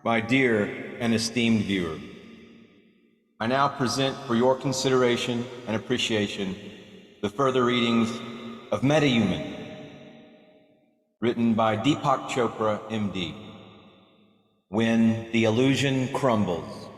My dear and esteemed viewer, I now present for your consideration and appreciation the further readings of METAHUMAN, written by Deepak Chopra, MD, When the Illusion Crumbles.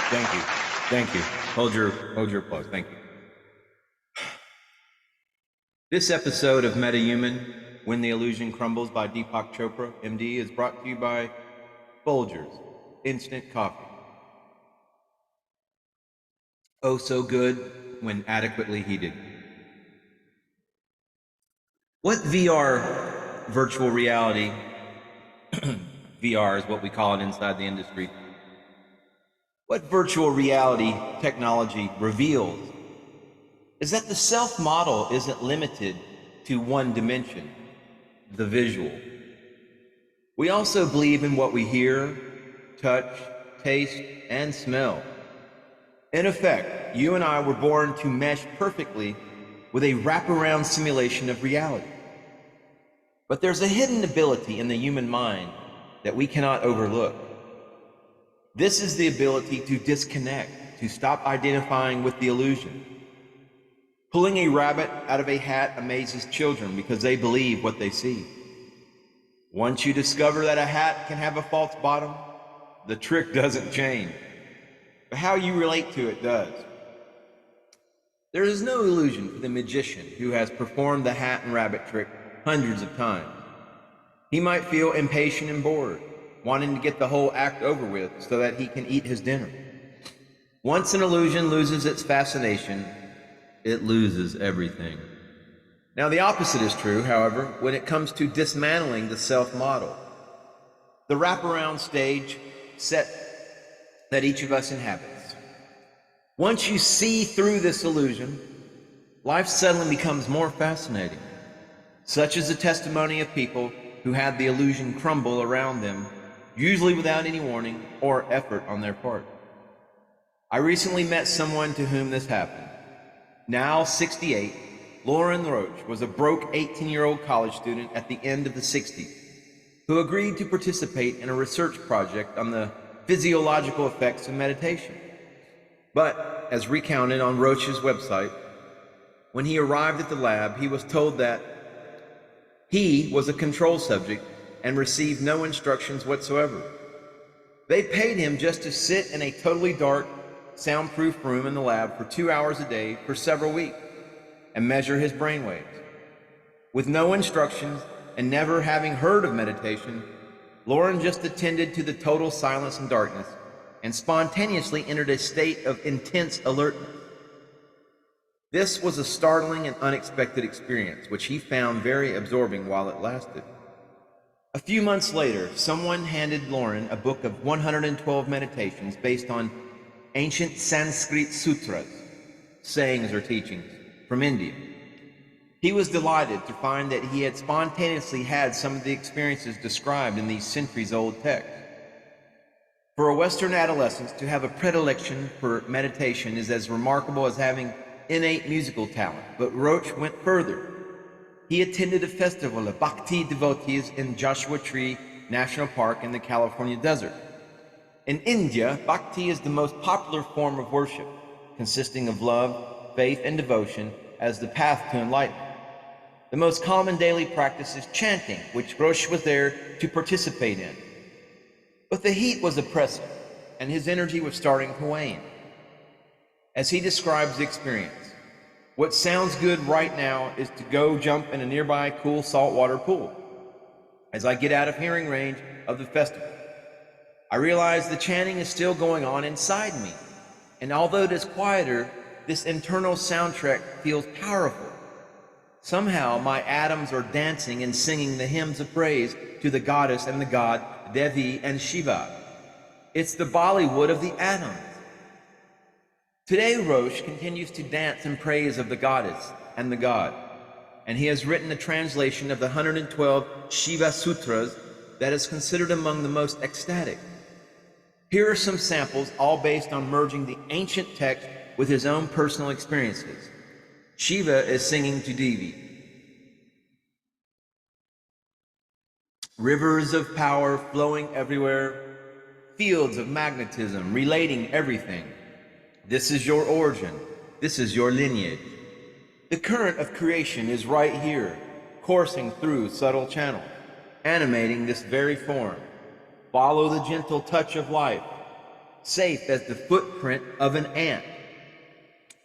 Thank you. Thank you. Hold your applause. Thank you. This episode of METAHUMAN, When the Illusion Crumbles by Deepak Chopra, MD, is brought to you by Folgers Instant Coffee. Oh, so good when adequately heated. What VR, virtual reality, VR is what we call it inside the industry, what virtual reality technology reveals is that the self model isn't limited to one dimension, the visual. We also believe in what we hear, touch, taste, and smell. In effect, you and I were born to mesh perfectly with a wraparound simulation of reality. But there's a hidden ability in the human mind that we cannot overlook. This is the ability to disconnect, to stop identifying with the illusion. Pulling a rabbit out of a hat amazes children because they believe what they see. Once you discover that a hat can have a false bottom, the trick doesn't change, but how you relate to it does. There is no illusion for the magician who has performed the hat and rabbit trick hundreds of times. He might feel impatient and bored, wanting to get the whole act over with so that he can eat his dinner. Once an illusion loses its fascination, it loses everything. Now, the opposite is true, however, when it comes to dismantling the self-model, the wraparound stage set that each of us inhabits. Once you see through this illusion, life suddenly becomes more fascinating. Such is the testimony of people who had the illusion crumble around them, usually without any warning or effort on their part. I recently met someone to whom this happened. Now 68, Lauren Roach was a broke 18-year-old college student at the end of the 60s who agreed to participate in a research project on the physiological effects of meditation. But, as recounted on Roach's website, when he arrived at the lab, he was told that he was a control subject and received no instructions whatsoever. They paid him just to sit in a totally dark, soundproof room in the lab for 2 hours a day for several weeks and measure his brainwaves. With no instructions and never having heard of meditation, Lauren just attended to the total silence and darkness and spontaneously entered a state of intense alertness. This was a startling and unexpected experience, which he found very absorbing while it lasted. A few months later, someone handed Lauren a book of 112 meditations based on ancient Sanskrit sutras, sayings or teachings, from India. He was delighted to find that he had spontaneously had some of the experiences described in these centuries-old texts. For a Western adolescent to have a predilection for meditation is as remarkable as having innate musical talent, but Roach went further. He attended a festival of Bhakti devotees in Joshua Tree National Park in the California desert. In India, Bhakti is the most popular form of worship, consisting of love, faith, and devotion as the path to enlightenment. The most common daily practice is chanting, which Roach was there to participate in. But the heat was oppressive, and his energy was starting to wane. As he describes the experience, what sounds good right now is to go jump in a nearby cool saltwater pool. As I get out of hearing range of the festival, I realize the chanting is still going on inside me, and although it is quieter, this internal soundtrack feels powerful. Somehow my atoms are dancing and singing the hymns of praise to the goddess and the god, Devi and Shiva. It's the Bollywood of the atoms. Today, Roach continues to dance in praise of the goddess and the god, and he has written a translation of the 112 Shiva Sutras that is considered among the most ecstatic. Here are some samples, all based on merging the ancient text with his own personal experiences. Shiva is singing to Devi. Rivers of power flowing everywhere, fields of magnetism relating everything. This is your origin. This is your lineage. The current of creation is right here, coursing through subtle channels, animating this very form. Follow the gentle touch of life, safe as the footprint of an ant,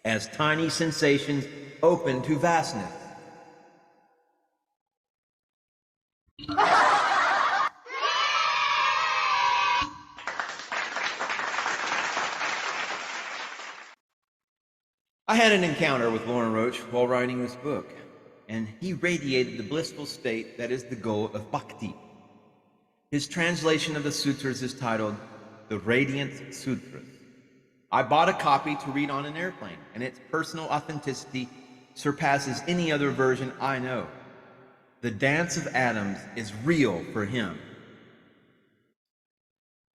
as tiny sensations open to vastness. I had an encounter with Lauren Roach while writing this book, and he radiated the blissful state that is the goal of bhakti. His translation of the sutras is titled The Radiance Sutras. I bought a copy to read on an airplane, and its personal authenticity surpasses any other version I know. The dance of atoms is real for him.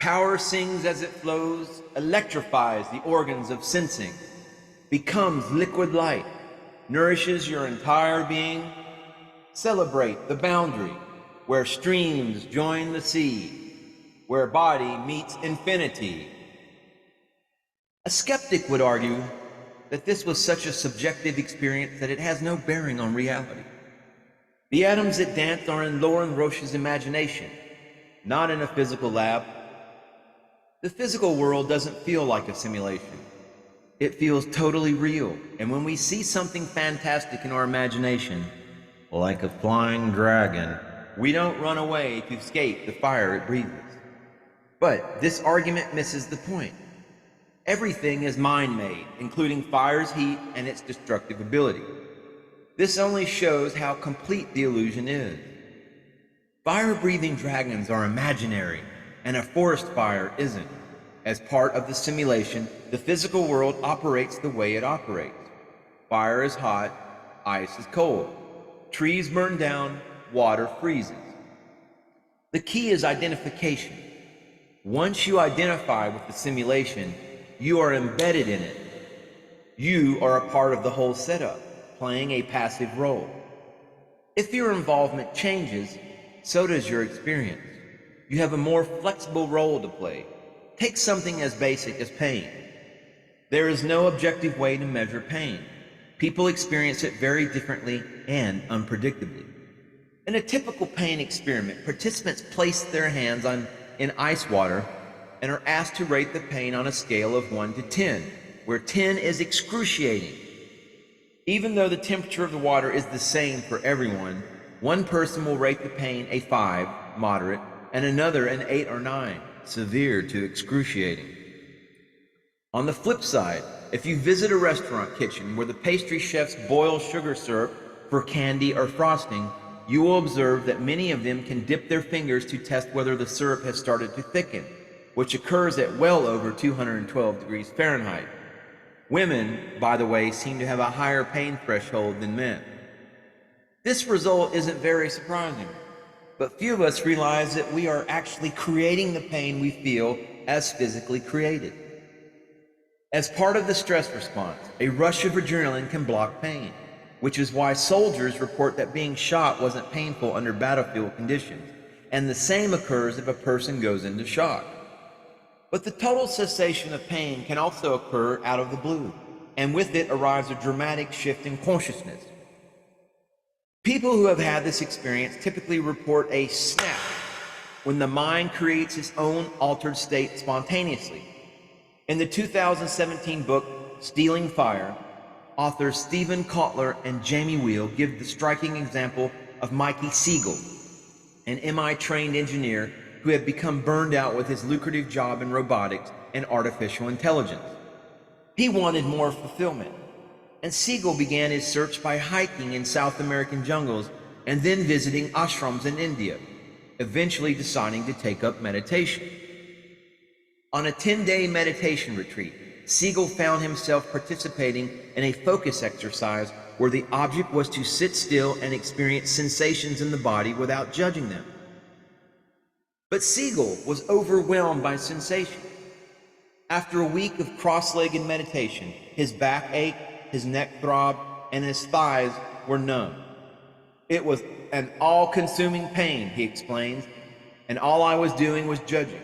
Power sings as it flows, electrifies the organs of sensing, becomes liquid light, nourishes your entire being. Celebrate the boundary where streams join the sea, where body meets infinity. A skeptic would argue that this was such a subjective experience that it has no bearing on reality. The atoms that dance are in Lauren Roche's imagination, not in a physical lab. The physical world doesn't feel like a simulation. It feels totally real, and when we see something fantastic in our imagination, like a flying dragon, we don't run away to escape the fire it breathes. But this argument misses the point. Everything is mind-made, including fire's heat and its destructive ability. This only shows how complete the illusion is. Fire-breathing dragons are imaginary, and a forest fire isn't. As part of the simulation, the physical world operates the way it operates. Fire is hot, ice is cold. Trees burn down, water freezes. The key is identification. Once you identify with the simulation, you are embedded in it. You are a part of the whole setup, playing a passive role. If your involvement changes, so does your experience. You have a more flexible role to play. Take something as basic as pain. There is no objective way to measure pain. People experience it very differently and unpredictably. In a typical pain experiment, participants place their hands in ice water and are asked to rate the pain on a scale of 1 to 10, where 10 is excruciating. Even though the temperature of the water is the same for everyone, one person will rate the pain a 5, moderate, and another an 8 or 9, severe to excruciating. On the flip side, if you visit a restaurant kitchen where the pastry chefs boil sugar syrup for candy or frosting, you will observe that many of them can dip their fingers to test whether the syrup has started to thicken, which occurs at well over 212 degrees Fahrenheit. Women, by the way, seem to have a higher pain threshold than men. This result isn't very surprising, but few of us realize that we are actually creating the pain we feel as physically created. As part of the stress response, a rush of adrenaline can block pain, which is why soldiers report that being shot wasn't painful under battlefield conditions, and the same occurs if a person goes into shock. But the total cessation of pain can also occur out of the blue, and with it arrives a dramatic shift in consciousness. People who have had this experience typically report a snap when the mind creates its own altered state spontaneously. In the 2017 book, Stealing Fire, authors Stephen Kotler and Jamie Wheel give the striking example of Mikey Siegel, an MI-trained engineer who had become burned out with his lucrative job in robotics and artificial intelligence. He wanted more fulfillment, and Siegel began his search by hiking in South American jungles and then visiting ashrams in India, eventually deciding to take up meditation. On a 10-day meditation retreat, Siegel found himself participating in a focus exercise where the object was to sit still and experience sensations in the body without judging them. But Siegel was overwhelmed by sensation. After a week of cross-legged meditation, his back ached, his neck throbbed, and his thighs were numb. It was an all-consuming pain, he explains, and all I was doing was judging.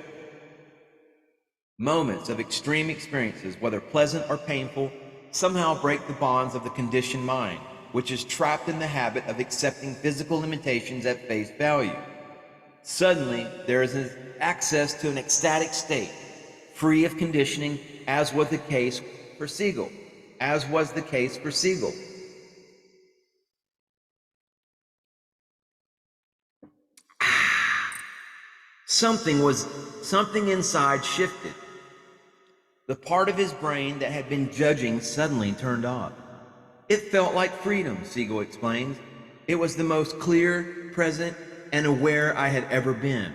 Moments of extreme experiences, whether pleasant or painful, somehow break the bonds of the conditioned mind, which is trapped in the habit of accepting physical limitations at face value. Suddenly, there is access to an ecstatic state, free of conditioning, as was the case for Siegel. Something inside shifted. The part of his brain that had been judging suddenly turned off. It felt like freedom, Siegel explains. It was the most clear, present, and aware I had ever been.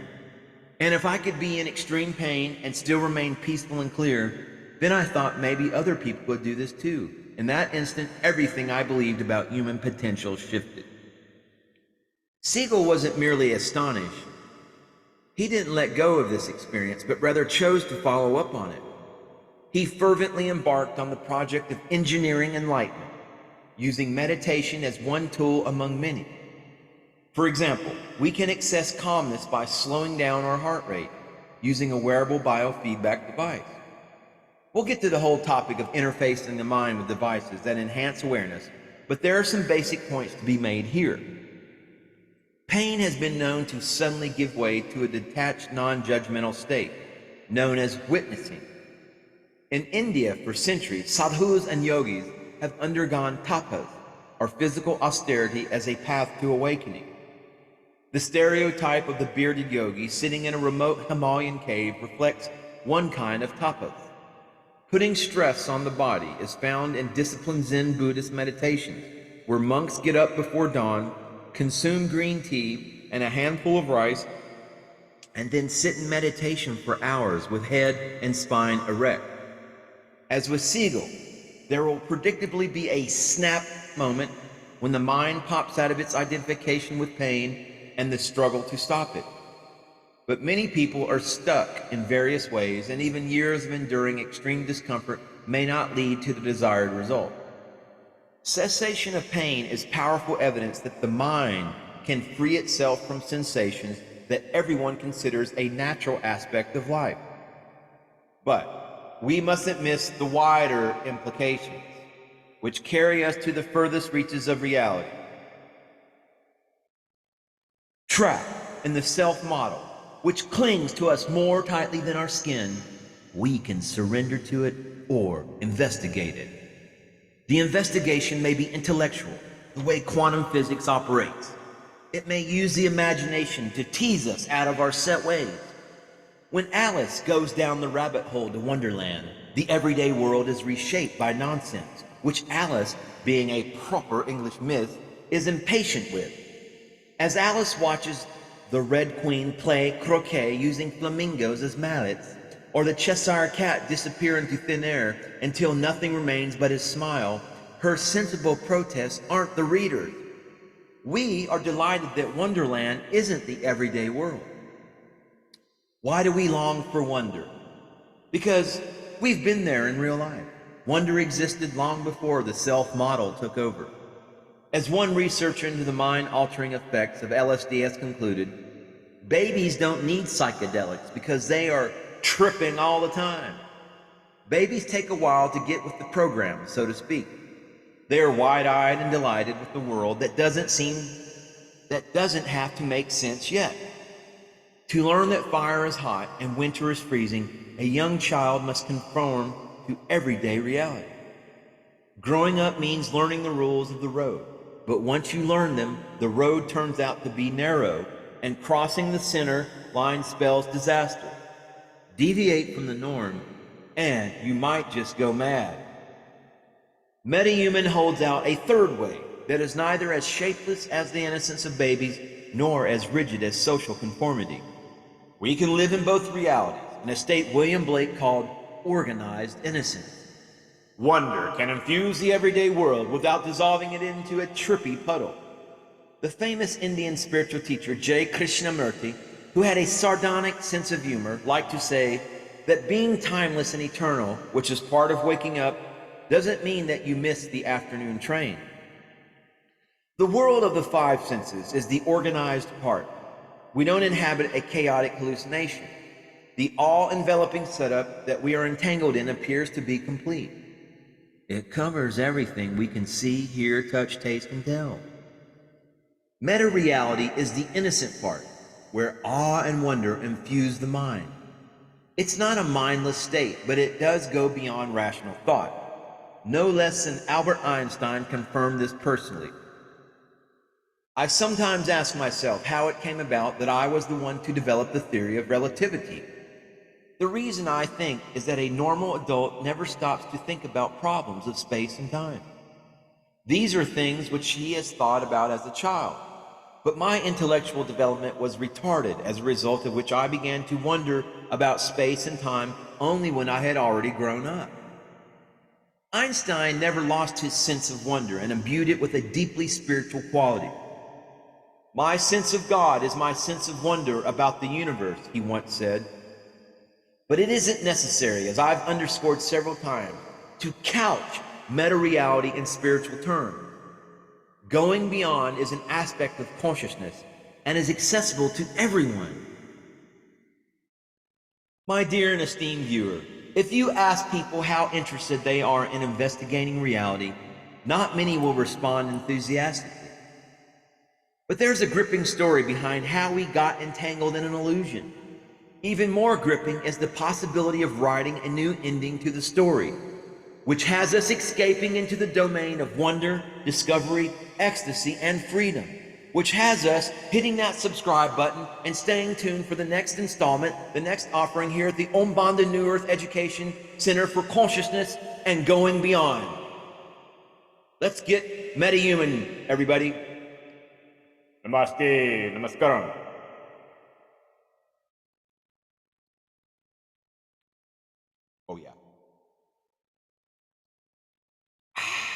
And if I could be in extreme pain and still remain peaceful and clear, then I thought maybe other people would do this too. In that instant, everything I believed about human potential shifted. Siegel wasn't merely astonished. He didn't let go of this experience, but rather chose to follow up on it. He fervently embarked on the project of engineering enlightenment, using meditation as one tool among many. For example, we can access calmness by slowing down our heart rate, using a wearable biofeedback device. We'll get to the whole topic of interfacing the mind with devices that enhance awareness, but there are some basic points to be made here. Pain has been known to suddenly give way to a detached, non-judgmental state, known as witnessing. In India, for centuries, sadhus and yogis have undergone tapas, or physical austerity, as a path to awakening. The stereotype of the bearded yogi sitting in a remote Himalayan cave reflects one kind of tapas. Putting stress on the body is found in disciplined Zen Buddhist meditations, where monks get up before dawn, consume green tea and a handful of rice, and then sit in meditation for hours with head and spine erect. As with Siegel, there will predictably be a snap moment when the mind pops out of its identification with pain and the struggle to stop it. But many people are stuck in various ways, and even years of enduring extreme discomfort may not lead to the desired result. Cessation of pain is powerful evidence that the mind can free itself from sensations that everyone considers a natural aspect of life. But we mustn't miss the wider implications, which carry us to the furthest reaches of reality. Trapped in the self-model, which clings to us more tightly than our skin, we can surrender to it or investigate it. The investigation may be intellectual, the way quantum physics operates. It may use the imagination to tease us out of our set ways. When Alice goes down the rabbit hole to Wonderland, the everyday world is reshaped by nonsense, which Alice, being a proper English myth, is impatient with. As Alice watches the Red Queen play croquet using flamingos as mallets, or the Cheshire Cat disappear into thin air until nothing remains but his smile, her sensible protests aren't the readers. We are delighted that Wonderland isn't the everyday world. Why do we long for wonder? Because we've been there in real life. Wonder existed long before the self-model took over. As one researcher into the mind-altering effects of LSD has concluded, babies don't need psychedelics because they are tripping all the time. Babies take a while to get with the program, so to speak. They are wide-eyed and delighted with the world that doesn't have to make sense yet. To learn that fire is hot and winter is freezing, a young child must conform to everyday reality. Growing up means learning the rules of the road, but once you learn them, the road turns out to be narrow, and crossing the center line spells disaster. Deviate from the norm, and you might just go mad. MetaHuman holds out a third way that is neither as shapeless as the innocence of babies, nor as rigid as social conformity. We can live in both realities, in a state William Blake called organized innocence. Wonder can infuse the everyday world without dissolving it into a trippy puddle. The famous Indian spiritual teacher J. Krishnamurti, who had a sardonic sense of humor, liked to say that being timeless and eternal, which is part of waking up, doesn't mean that you miss the afternoon train. The world of the five senses is the organized part. We don't inhabit a chaotic hallucination. The all-enveloping setup that we are entangled in appears to be complete. It covers everything we can see, hear, touch, taste, and tell. Meta-reality is the innocent part, where awe and wonder infuse the mind. It's not a mindless state, but it does go beyond rational thought. No less than Albert Einstein confirmed this personally. I sometimes ask myself how it came about that I was the one to develop the theory of relativity. The reason I think is that a normal adult never stops to think about problems of space and time. These are things which he has thought about as a child, but my intellectual development was retarded, as a result of which I began to wonder about space and time only when I had already grown up. Einstein never lost his sense of wonder and imbued it with a deeply spiritual quality. My sense of God is my sense of wonder about the universe, he once said. But it isn't necessary, as I've underscored several times, to couch meta-reality in spiritual terms. Going beyond is an aspect of consciousness and is accessible to everyone. My dear and esteemed viewer, if you ask people how interested they are in investigating reality, not many will respond enthusiastically. But there's a gripping story behind how we got entangled in an illusion. Even more gripping is the possibility of writing a new ending to the story, which has us escaping into the domain of wonder, discovery, ecstasy, and freedom, which has us hitting that subscribe button and staying tuned for the next installment, the next offering here at the Ombanda New Earth Education Center for Consciousness and Going Beyond. Let's get metahuman, everybody. Namaste, namaskaram. Oh yeah.